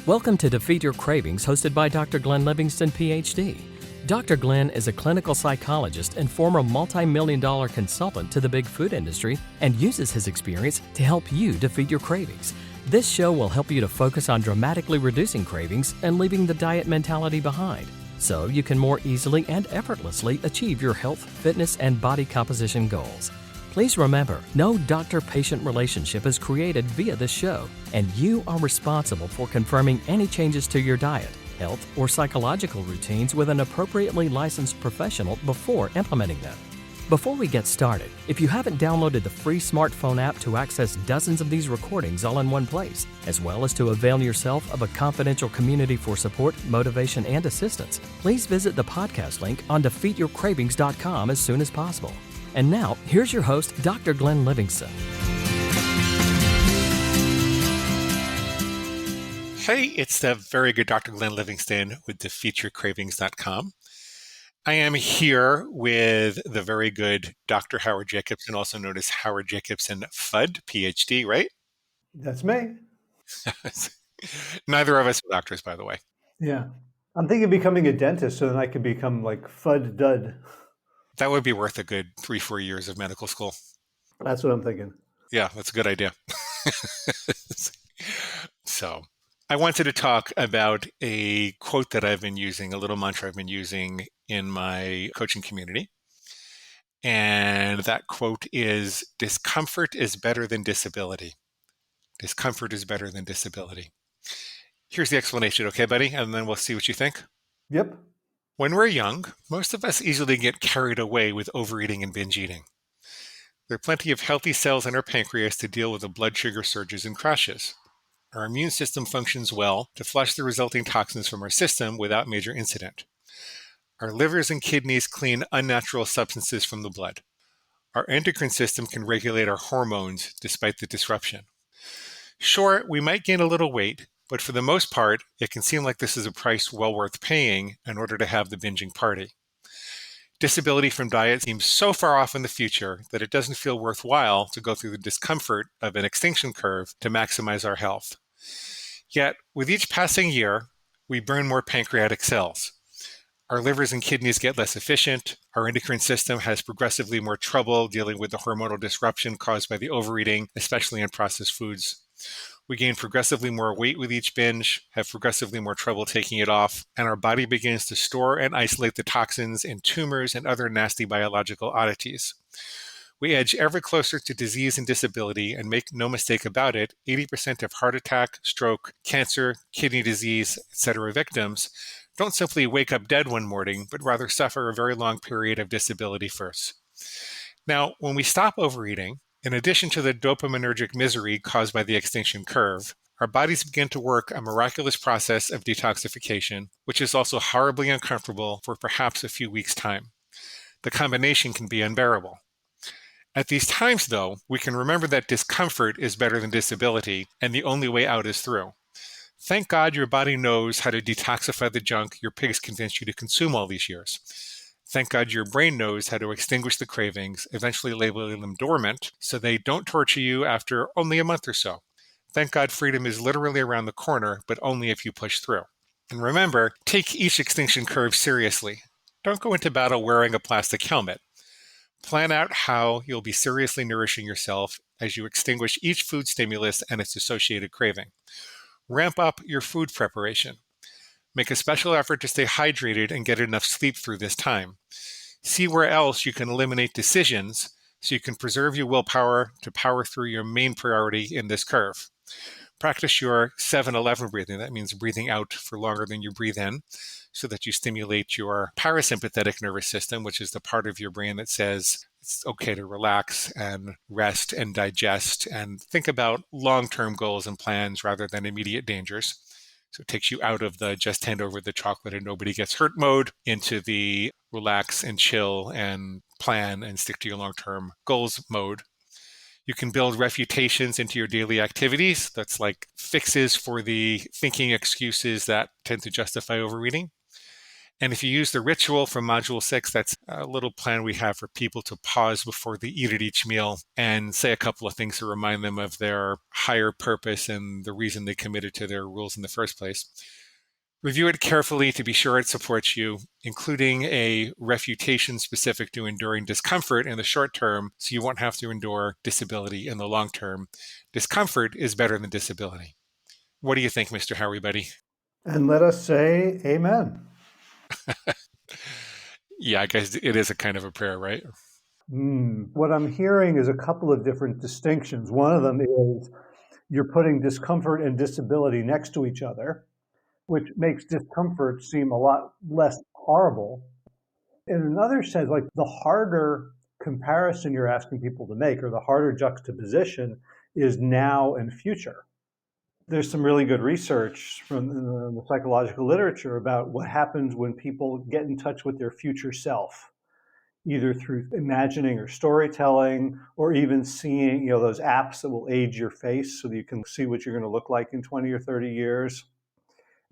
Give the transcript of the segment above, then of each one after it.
Welcome to Defeat Your Cravings, hosted by Dr. Glenn Livingston, PhD. Dr. Glenn is a clinical psychologist and former multi-million-dollar consultant to the big food industry and uses his experience to help you defeat your cravings. This show will help you to focus on dramatically reducing cravings and leaving the diet mentality behind, so you can more easily and effortlessly achieve your health, fitness, and body composition goals. Please remember, no doctor-patient relationship is created via this show, and you are responsible for confirming any changes to your diet, health, or psychological routines with an appropriately licensed professional before implementing them. Before we get started, if you haven't downloaded the free smartphone app to access dozens of these recordings all in one place, as well as to avail yourself of a confidential community for support, motivation, and assistance, please visit the podcast link on defeatyourcravings.com as soon as possible. And now, here's your host, Dr. Glenn Livingston. Hey, it's the very good Dr. Glenn Livingston with defeatyourcravings.com. I am here with the very good Dr. Howard Jacobson, also known as Howard Jacobson Fudd, PhD, right? That's me. Neither of us are doctors, by the way. Yeah. I'm thinking of becoming a dentist so then I could become like Fudd Dud. That would be worth a good 3-4 years of medical school. That's what I'm thinking. Yeah, that's a good idea. So I wanted to talk about a quote that I've been using, a little mantra I've been using in my coaching community. And that quote is, discomfort is better than disability. Discomfort is better than disability. Here's the explanation, okay, buddy? And then we'll see what you think. Yep. When we're young, most of us easily get carried away with overeating and binge eating. There are plenty of healthy cells in our pancreas to deal with the blood sugar surges and crashes. Our immune system functions well to flush the resulting toxins from our system without major incident. Our livers and kidneys clean unnatural substances from the blood. Our endocrine system can regulate our hormones despite the disruption. Sure, we might gain a little weight, but for the most part, it can seem like this is a price well worth paying in order to have the binging party. Disability from diet seems so far off in the future that it doesn't feel worthwhile to go through the discomfort of an extinction curve to maximize our health. Yet, with each passing year, we burn more pancreatic cells. Our livers and kidneys get less efficient. Our endocrine system has progressively more trouble dealing with the hormonal disruption caused by the overeating, especially in processed foods. We gain progressively more weight with each binge, have progressively more trouble taking it off, and our body begins to store and isolate the toxins in tumors and other nasty biological oddities. We edge ever closer to disease and disability, and make no mistake about it, 80% of heart attack, stroke, cancer, kidney disease, etc. victims don't simply wake up dead one morning, but rather suffer a very long period of disability first. Now, when we stop overeating, in addition to the dopaminergic misery caused by the extinction curve, our bodies begin to work a miraculous process of detoxification, which is also horribly uncomfortable for perhaps a few weeks' time. The combination can be unbearable. At these times, though, we can remember that discomfort is better than disability, and the only way out is through. Thank God your body knows how to detoxify the junk your pigs convinced you to consume all these years. Thank God your brain knows how to extinguish the cravings, eventually labeling them dormant, so they don't torture you after only a month or so. Thank God freedom is literally around the corner, but only if you push through. And remember, take each extinction curve seriously. Don't go into battle wearing a plastic helmet. Plan out how you'll be seriously nourishing yourself as you extinguish each food stimulus and its associated craving. Ramp up your food preparation. Make a special effort to stay hydrated and get enough sleep through this time. See where else you can eliminate decisions so you can preserve your willpower to power through your main priority in this curve. Practice your 7-11 breathing. That means breathing out for longer than you breathe in so that you stimulate your parasympathetic nervous system, which is the part of your brain that says it's okay to relax and rest and digest and think about long-term goals and plans rather than immediate dangers. So it takes you out of the just hand over the chocolate and nobody gets hurt mode into the relax and chill and plan and stick to your long-term goals mode. You can build refutations into your daily activities. That's like fixes for the thinking excuses that tend to justify overeating. And if you use the ritual from Module 6, that's a little plan we have for people to pause before they eat at each meal and say a couple of things to remind them of their higher purpose and the reason they committed to their rules in the first place. Review it carefully to be sure it supports you, including a refutation specific to enduring discomfort in the short term so you won't have to endure disability in the long term. Discomfort is better than disability. What do you think, Mr. Howie Buddy? And let us say amen. Yeah, I guess it is a kind of a prayer, right? What I'm hearing is a couple of different distinctions. One of them is you're putting discomfort and disability next to each other, which makes discomfort seem a lot less horrible. In another sense, like the harder comparison you're asking people to make, or the harder juxtaposition, is now and future. There's some really good research from the psychological literature about what happens when people get in touch with their future self, either through imagining or storytelling, or even seeing, those apps that will age your face so that you can see what you're going to look like in 20 or 30 years.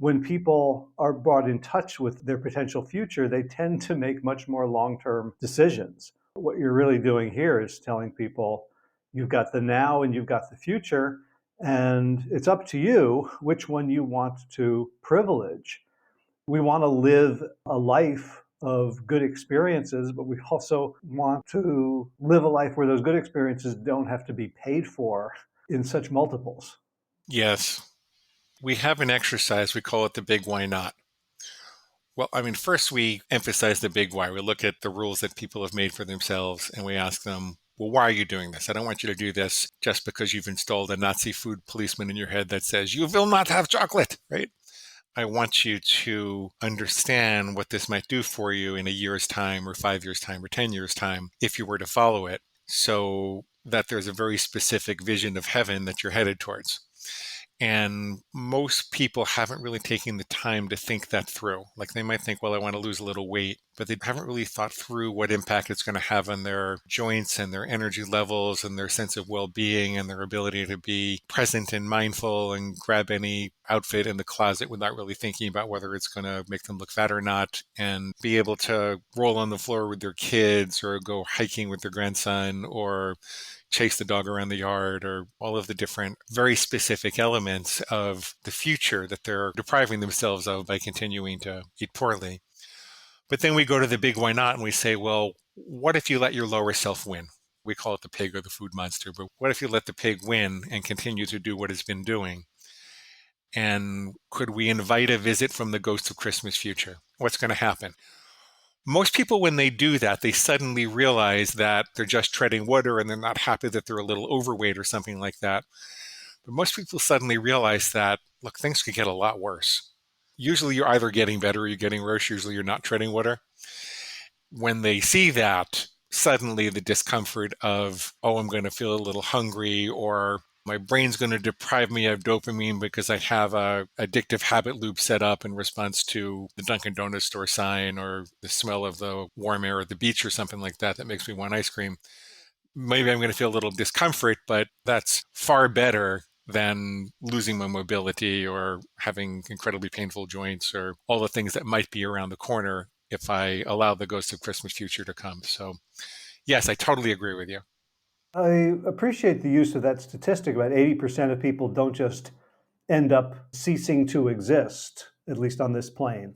When people are brought in touch with their potential future, they tend to make much more long-term decisions. What you're really doing here is telling people you've got the now and you've got the future, and it's up to you which one you want to privilege. We want to live a life of good experiences, but we also want to live a life where those good experiences don't have to be paid for in such multiples. Yes. We have an exercise, we call it the big why not. Well, first we emphasize the big why. We look at the rules that people have made for themselves and we ask them, well, why are you doing this? I don't want you to do this just because you've installed a Nazi food policeman in your head that says, you will not have chocolate, right? I want you to understand what this might do for you in a year's time or 5 years' time or 10 years' time if you were to follow it, so that there's a very specific vision of heaven that you're headed towards. And most people haven't really taken the time to think that through. Like they might think, well, I want to lose a little weight, but they haven't really thought through what impact it's going to have on their joints and their energy levels and their sense of well-being and their ability to be present and mindful and grab any outfit in the closet without really thinking about whether it's going to make them look fat or not, and be able to roll on the floor with their kids or go hiking with their grandson or chase the dog around the yard, or all of the different very specific elements of the future that they're depriving themselves of by continuing to eat poorly. But then we go to the big why not and we say, well, what if you let your lower self win? We call it the pig or the food monster, but what if you let the pig win and continue to do what it's been doing? And could we invite a visit from the ghost of Christmas future? What's going to happen? Most people, when they do that, they suddenly realize that they're just treading water and they're not happy that they're a little overweight or something like that. But most people suddenly realize that, look, things could get a lot worse. Usually you're either getting better or you're getting worse. Usually you're not treading water. When they see that, suddenly the discomfort of, oh, I'm going to feel a little hungry, or my brain's going to deprive me of dopamine because I have a addictive habit loop set up in response to the Dunkin' Donuts store sign or the smell of the warm air at the beach or something like that makes me want ice cream. Maybe I'm going to feel a little discomfort, but that's far better than losing my mobility or having incredibly painful joints or all the things that might be around the corner if I allow the ghost of Christmas future to come. So yes, I totally agree with you. I appreciate the use of that statistic. About 80% of people don't just end up ceasing to exist, at least on this plane.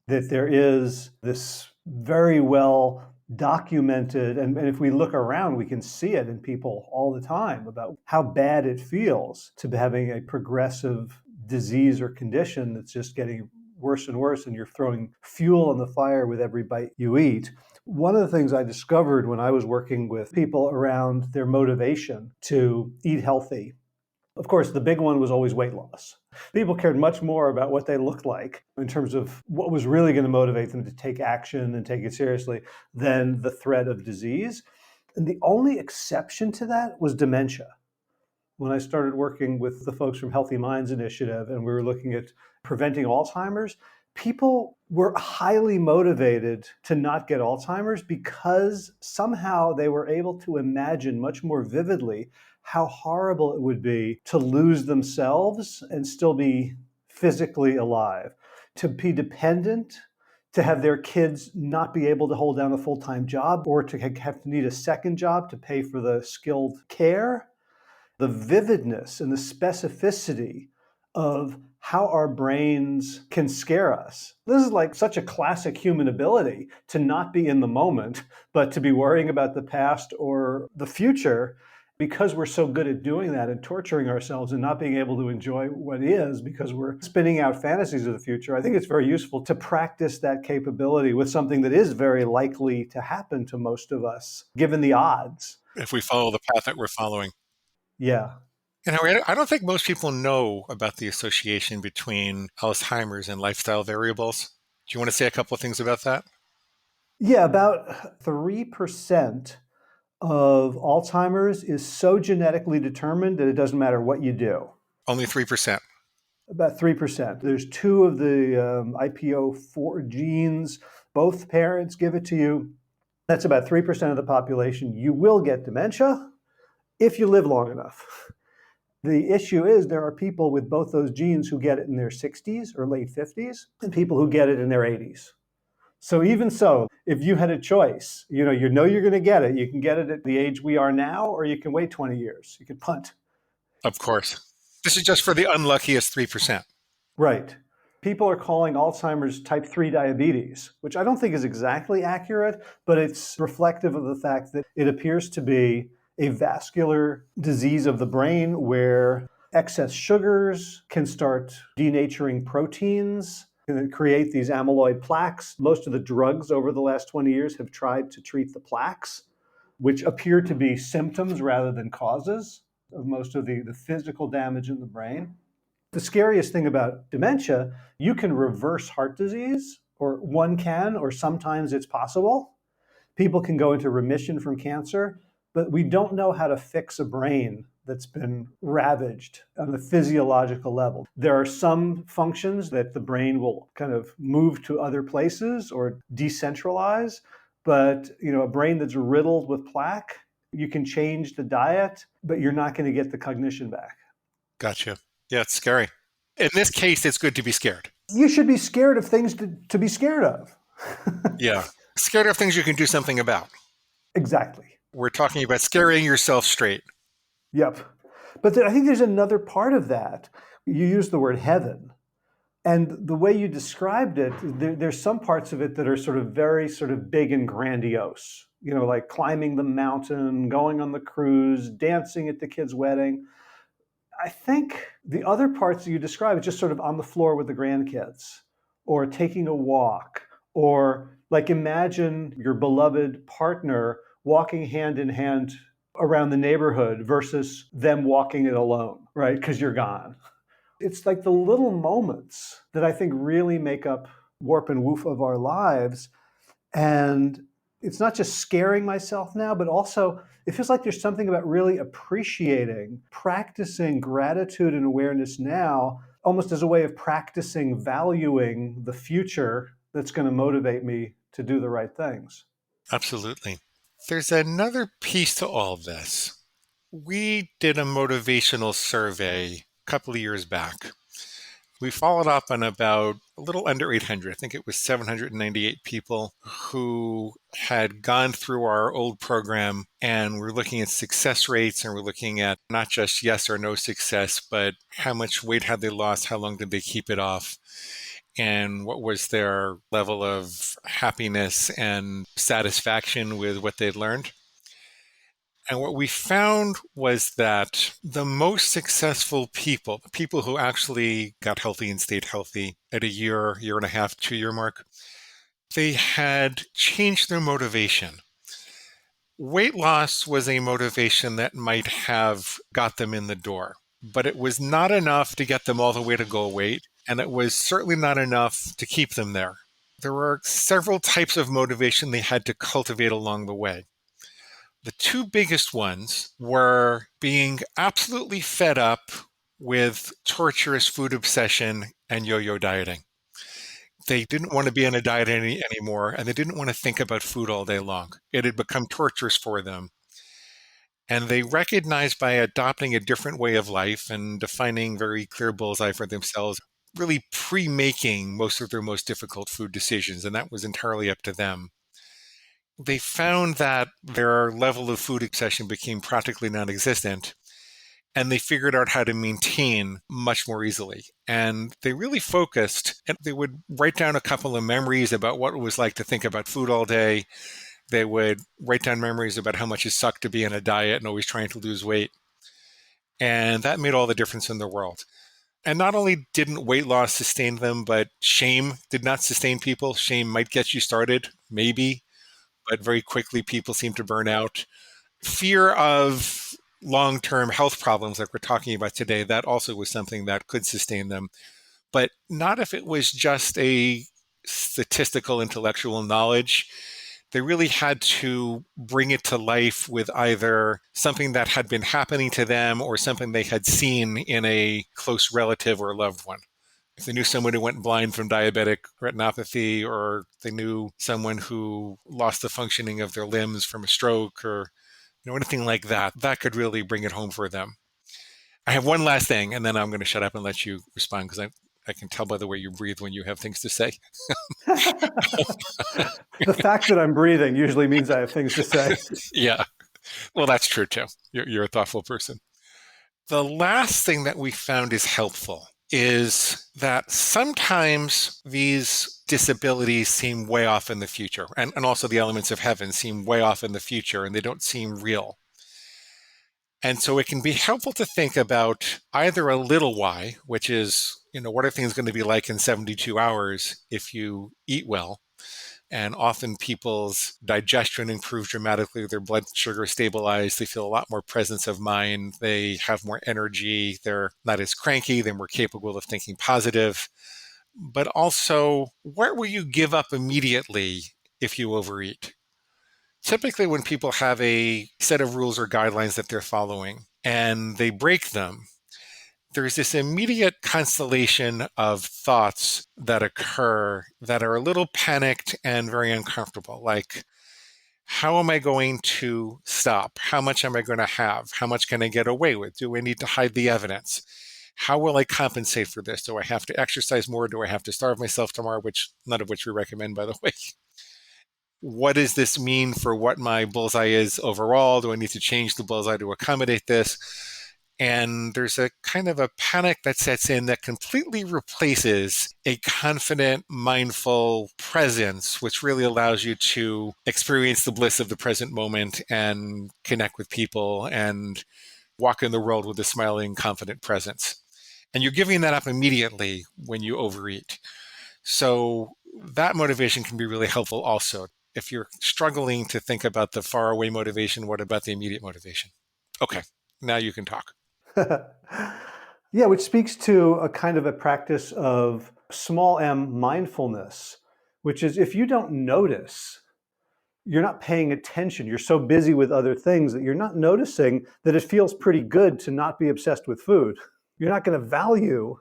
That there is this very well documented, and if we look around, we can see it in people all the time about how bad it feels to be having a progressive disease or condition that's just getting worse and worse, and you're throwing fuel on the fire with every bite you eat. One of the things I discovered when I was working with people around their motivation to eat healthy, of course, the big one was always weight loss. People cared much more about what they looked like in terms of what was really going to motivate them to take action and take it seriously than the threat of disease. And the only exception to that was dementia. When I started working with the folks from Healthy Minds Initiative and we were looking at preventing Alzheimer's, people were highly motivated to not get Alzheimer's because somehow they were able to imagine much more vividly how horrible it would be to lose themselves and still be physically alive, to be dependent, to have their kids not be able to hold down a full-time job or to have to need a second job to pay for the skilled care. The vividness and the specificity of how our brains can scare us. This is like such a classic human ability to not be in the moment, but to be worrying about the past or the future, because we're so good at doing that and torturing ourselves and not being able to enjoy what is because we're spinning out fantasies of the future. I think it's very useful to practice that capability with something that is very likely to happen to most of us, given the odds. If we follow the path that we're following. Yeah. And I don't think most people know about the association between Alzheimer's and lifestyle variables. Do you want to say a couple of things about that? Yeah, about 3% of Alzheimer's is so genetically determined that it doesn't matter what you do. Only 3%. About 3%. There's two of the IPO4 genes. Both parents give it to you. That's about 3% of the population. You will get dementia if you live long enough. The issue is there are people with both those genes who get it in their 60s or late 50s and people who get it in their 80s. So even so, if you had a choice, you know you're going to get it. You can get it at the age we are now, or you can wait 20 years. You can punt. Of course. This is just for the unluckiest 3%. Right. People are calling Alzheimer's type 3 diabetes, which I don't think is exactly accurate, but it's reflective of the fact that it appears to be a vascular disease of the brain where excess sugars can start denaturing proteins and create these amyloid plaques. Most of the drugs over the last 20 years have tried to treat the plaques, which appear to be symptoms rather than causes of most of the physical damage in the brain. The scariest thing about dementia, you can reverse heart disease, or one can, or sometimes it's possible. People can go into remission from cancer, but we don't know how to fix a brain that's been ravaged on the physiological level. There are some functions that the brain will kind of move to other places or decentralize, but a brain that's riddled with plaque, you can change the diet, but you're not going to get the cognition back. Gotcha. Yeah, it's scary. In this case, it's good to be scared. You should be scared of things to be scared of. Yeah. Scared of things you can do something about. Exactly. We're talking about scaring yourself straight. Yep. But I think there's another part of that. You used the word heaven. And the way you described it, there's some parts of it that are sort of very sort of big and grandiose, like climbing the mountain, going on the cruise, dancing at the kid's wedding. I think the other parts that you describe are just sort of on the floor with the grandkids or taking a walk, or like imagine your beloved partner walking hand in hand around the neighborhood versus them walking it alone, right? Because you're gone. It's like the little moments that I think really make up warp and woof of our lives. And it's not just scaring myself now, but also it feels like there's something about really appreciating, practicing gratitude and awareness now, almost as a way of practicing valuing the future that's going to motivate me to do the right things. Absolutely. There's another piece to all of this. We did a motivational survey a couple of years back. We followed up on about a little under 800. I think it was 798 people who had gone through our old program, and we're looking at success rates, and we're looking at not just yes or no success, but how much weight had they lost, how long did they keep it off, and what was their level of happiness and satisfaction with what they'd learned. And what we found was that the most successful people who actually got healthy and stayed healthy at a year and a half, 2-year mark, they had changed their motivation. Weight loss was a motivation that might have got them in the door, but it was not enough to get them all the way to goal weight, and it was certainly not enough to keep them there. There were several types of motivation they had to cultivate along the way. The two biggest ones were being absolutely fed up with torturous food obsession and yo-yo dieting. They didn't want to be on a diet anymore, and they didn't want to think about food all day long. It had become torturous for them. And they recognized by adopting a different way of life and defining very clear bullseye for themselves, really pre-making most of their most difficult food decisions, and that was entirely up to them. They found that their level of food obsession became practically non-existent, and they figured out how to maintain much more easily. And they really focused, and they would write down a couple of memories about what it was like to think about food all day. They would write down memories about how much it sucked to be on a diet and always trying to lose weight. And that made all the difference in the world. And not only didn't weight loss sustain them, but shame did not sustain people. Shame might get you started, maybe, but very quickly people seem to burn out. Fear of long-term health problems like we're talking about today, that also was something that could sustain them, but not if it was just a statistical intellectual knowledge. They really had to bring it to life with either something that had been happening to them or something they had seen in a close relative or loved one. If they knew someone who went blind from diabetic retinopathy, or they knew someone who lost the functioning of their limbs from a stroke, or anything like that, that could really bring it home for them. I have one last thing, and then I'm going to shut up and let you respond, because I can tell by the way you breathe when you have things to say. The fact that I'm breathing usually means I have things to say. Yeah, well, that's true too. You're a thoughtful person. The last thing that we found is helpful is that sometimes these disabilities seem way off in the future, and also the elements of heaven seem way off in the future, and they don't seem real. And so it can be helpful to think about either a little y, which is, what are things going to be like in 72 hours if you eat well? And often people's digestion improves dramatically, their blood sugar stabilizes, they feel a lot more presence of mind, they have more energy, they're not as cranky, they're more capable of thinking positive. But also, what will you give up immediately if you overeat? Typically, when people have a set of rules or guidelines that they're following and they break them, there's this immediate constellation of thoughts that occur that are a little panicked and very uncomfortable. Like, how am I going to stop? How much am I going to have? How much can I get away with? Do I need to hide the evidence? How will I compensate for this? Do I have to exercise more? Do I have to starve myself tomorrow? None of which we recommend, by the way. What does this mean for what my bullseye is overall? Do I need to change the bullseye to accommodate this? And there's a kind of a panic that sets in that completely replaces a confident, mindful presence, which really allows you to experience the bliss of the present moment and connect with people and walk in the world with a smiling, confident presence. And you're giving that up immediately when you overeat. So that motivation can be really helpful also. If you're struggling to think about the faraway motivation, what about the immediate motivation? Okay, now you can talk. Yeah, which speaks to a kind of a practice of small m mindfulness, which is if you don't notice, you're not paying attention. You're so busy with other things that you're not noticing that it feels pretty good to not be obsessed with food. You're not going to value.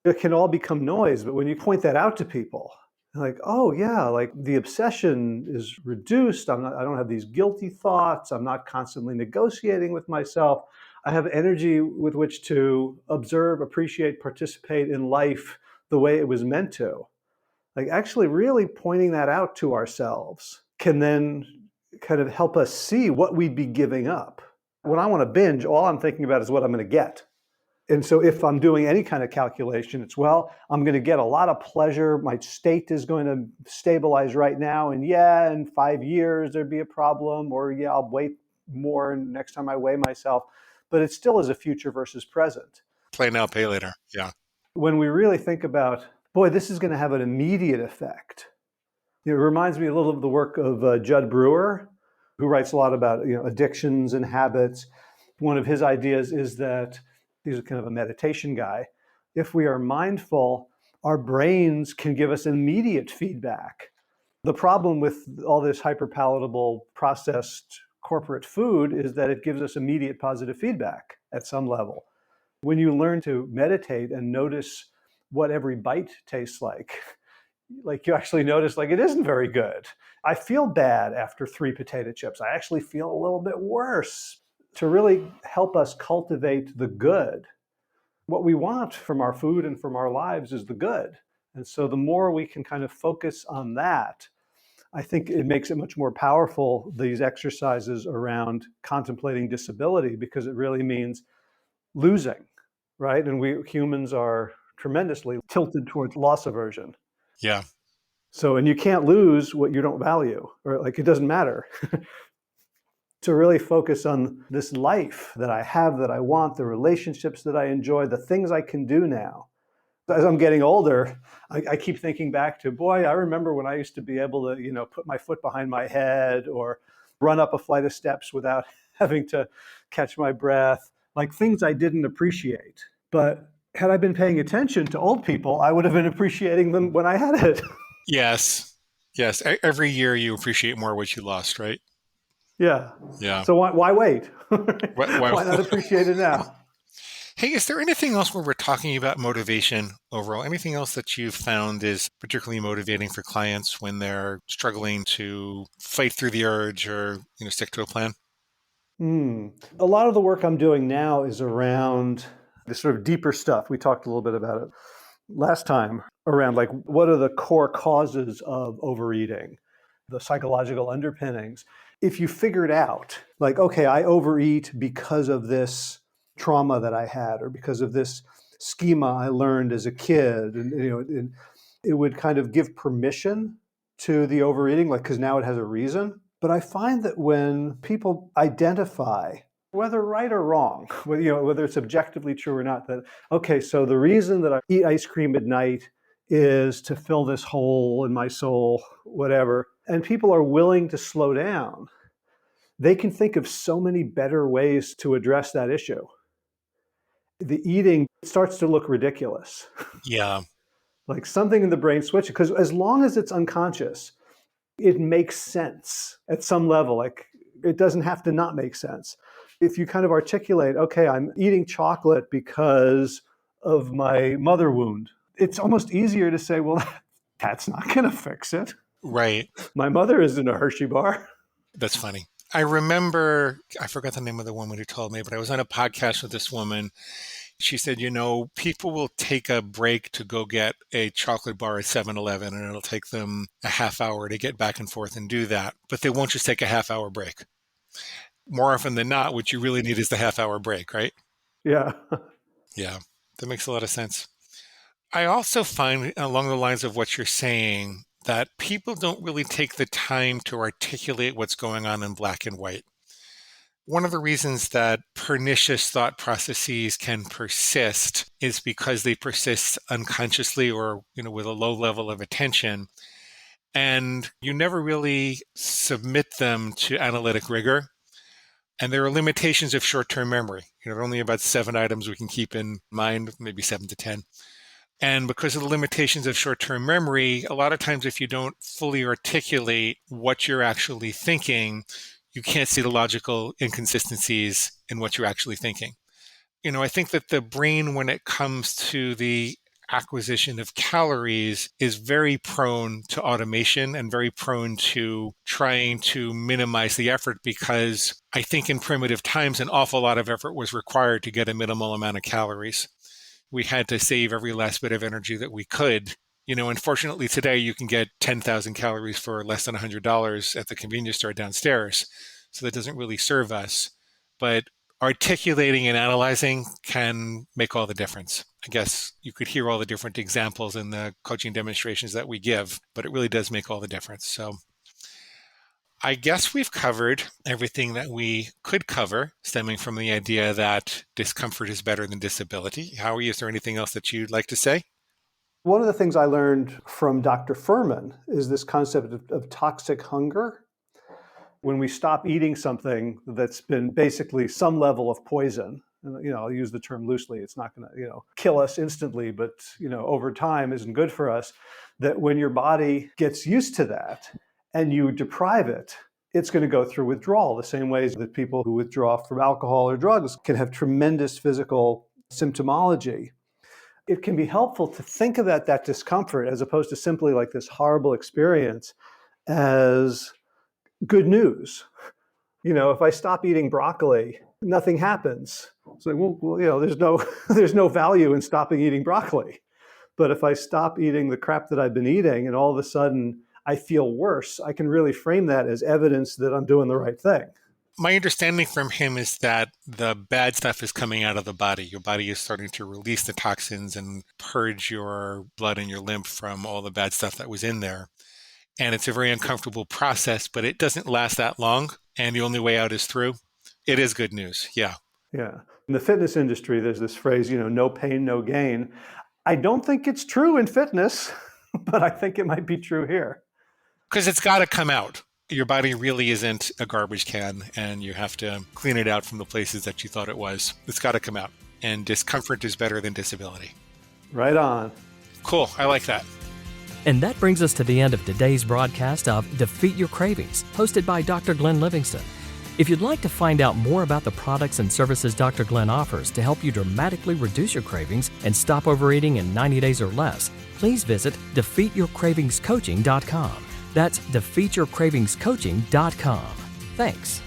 It can all become noise, but when you point that out to people, like, oh yeah, like the obsession is reduced. I don't have these guilty thoughts. I'm not constantly negotiating with myself. I have energy with which to observe, appreciate, participate in life the way it was meant to. Like actually really pointing that out to ourselves can then kind of help us see what we'd be giving up. When I want to binge, all I'm thinking about is what I'm going to get. And so if I'm doing any kind of calculation, it's, well, I'm going to get a lot of pleasure. My state is going to stabilize right now. And yeah, in 5 years, there'd be a problem. Or yeah, I'll wait more next time I weigh myself. But it still is a future versus present. Play now, pay later. Yeah. When we really think about, boy, this is going to have an immediate effect. It reminds me a little of the work of Judd Brewer, who writes a lot about addictions and habits. One of his ideas is that he's kind of a meditation guy. If we are mindful, our brains can give us immediate feedback. The problem with all this hyperpalatable processed corporate food is that it gives us immediate positive feedback at some level. When you learn to meditate and notice what every bite tastes like you actually notice like it isn't very good. I feel bad after 3 potato chips. I actually feel a little bit worse. To really help us cultivate the good, what we want from our food and from our lives is the good. And so the more we can kind of focus on that, I think it makes it much more powerful, these exercises around contemplating disability, because it really means losing, right? And we humans are tremendously tilted towards loss aversion. Yeah. So, and you can't lose what you don't value, or like it doesn't matter. To really focus on this life that I have, that I want, the relationships that I enjoy, the things I can do now. As I'm getting older, I keep thinking back to, boy, I remember when I used to be able to, put my foot behind my head or run up a flight of steps without having to catch my breath, like things I didn't appreciate. But had I been paying attention to old people, I would have been appreciating them when I had it. Yes. Yes. Every year you appreciate more what you lost, right? Yeah. Yeah. So why wait? Why Why not appreciate it now? Hey, is there anything else where we're talking about motivation overall? Anything else that you've found is particularly motivating for clients when they're struggling to fight through the urge or, stick to a plan? A lot of the work I'm doing now is around the sort of deeper stuff. We talked a little bit about it last time, around like what are the core causes of overeating, the psychological underpinnings. If you figure it out, like, okay, I overeat because of this trauma that I had, or because of this schema I learned as a kid, and it would kind of give permission to the overeating, like, because now it has a reason. But I find that when people identify, whether right or wrong, whether it's objectively true or not, that, okay, so the reason that I eat ice cream at night is to fill this hole in my soul, whatever, and people are willing to slow down, they can think of so many better ways to address that issue. The eating starts to look ridiculous. Yeah. Like something in the brain switches, because as long as it's unconscious, it makes sense at some level. Like it doesn't have to not make sense. If you kind of articulate, okay, I'm eating chocolate because of my mother wound, it's almost easier to say, well, that's not going to fix it. Right. My mother is in a Hershey bar. That's funny. I remember, I forgot the name of the woman who told me, but I was on a podcast with this woman. She said, people will take a break to go get a chocolate bar at 7-Eleven, and it'll take them a half hour to get back and forth and do that. But they won't just take a half hour break. More often than not, what you really need is the half hour break, right? Yeah. Yeah, that makes a lot of sense. I also find along the lines of what you're saying that people don't really take the time to articulate what's going on in black and white. One of the reasons that pernicious thought processes can persist is because they persist unconsciously or, with a low level of attention. And you never really submit them to analytic rigor. And there are limitations of short-term memory. There are only about 7 items we can keep in mind, maybe 7 to 10. And because of the limitations of short-term memory, a lot of times if you don't fully articulate what you're actually thinking, you can't see the logical inconsistencies in what you're actually thinking. I think that the brain, when it comes to the acquisition of calories, is very prone to automation and very prone to trying to minimize the effort, because I think in primitive times, an awful lot of effort was required to get a minimal amount of calories. We had to save every last bit of energy that we could. Unfortunately, today you can get 10,000 calories for less than $100 at the convenience store downstairs. So that doesn't really serve us. But articulating and analyzing can make all the difference. I guess you could hear all the different examples in the coaching demonstrations that we give, but it really does make all the difference. So I guess we've covered everything that we could cover, stemming from the idea that discomfort is better than disability. Howie, is there anything else that you'd like to say? One of the things I learned from Dr. Furman is this concept of toxic hunger. When we stop eating something that's been basically some level of poison, and, I'll use the term loosely, it's not going to, kill us instantly, but, over time isn't good for us, that when your body gets used to that and you deprive it, it's going to go through withdrawal, the same ways that people who withdraw from alcohol or drugs can have tremendous physical symptomology. It can be helpful to think of that discomfort, as opposed to simply like this horrible experience, as good news. If I stop eating broccoli, nothing happens. So, there's no there's no value in stopping eating broccoli. But if I stop eating the crap that I've been eating and all of a sudden I feel worse, I can really frame that as evidence that I'm doing the right thing. My understanding from him is that the bad stuff is coming out of the body. Your body is starting to release the toxins and purge your blood and your lymph from all the bad stuff that was in there. And it's a very uncomfortable process, but it doesn't last that long. And the only way out is through. It is good news. Yeah. Yeah. In the fitness industry, there's this phrase, no pain, no gain. I don't think it's true in fitness, but I think it might be true here. Because it's got to come out. Your body really isn't a garbage can, and you have to clean it out from the places that you thought it was. It's got to come out. And discomfort is better than disability. Right on. Cool. I like that. And that brings us to the end of today's broadcast of Defeat Your Cravings, hosted by Dr. Glenn Livingston. If you'd like to find out more about the products and services Dr. Glenn offers to help you dramatically reduce your cravings and stop overeating in 90 days or less, please visit defeatyourcravingscoaching.com. That's defeatyourcravingscoaching.com. Thanks.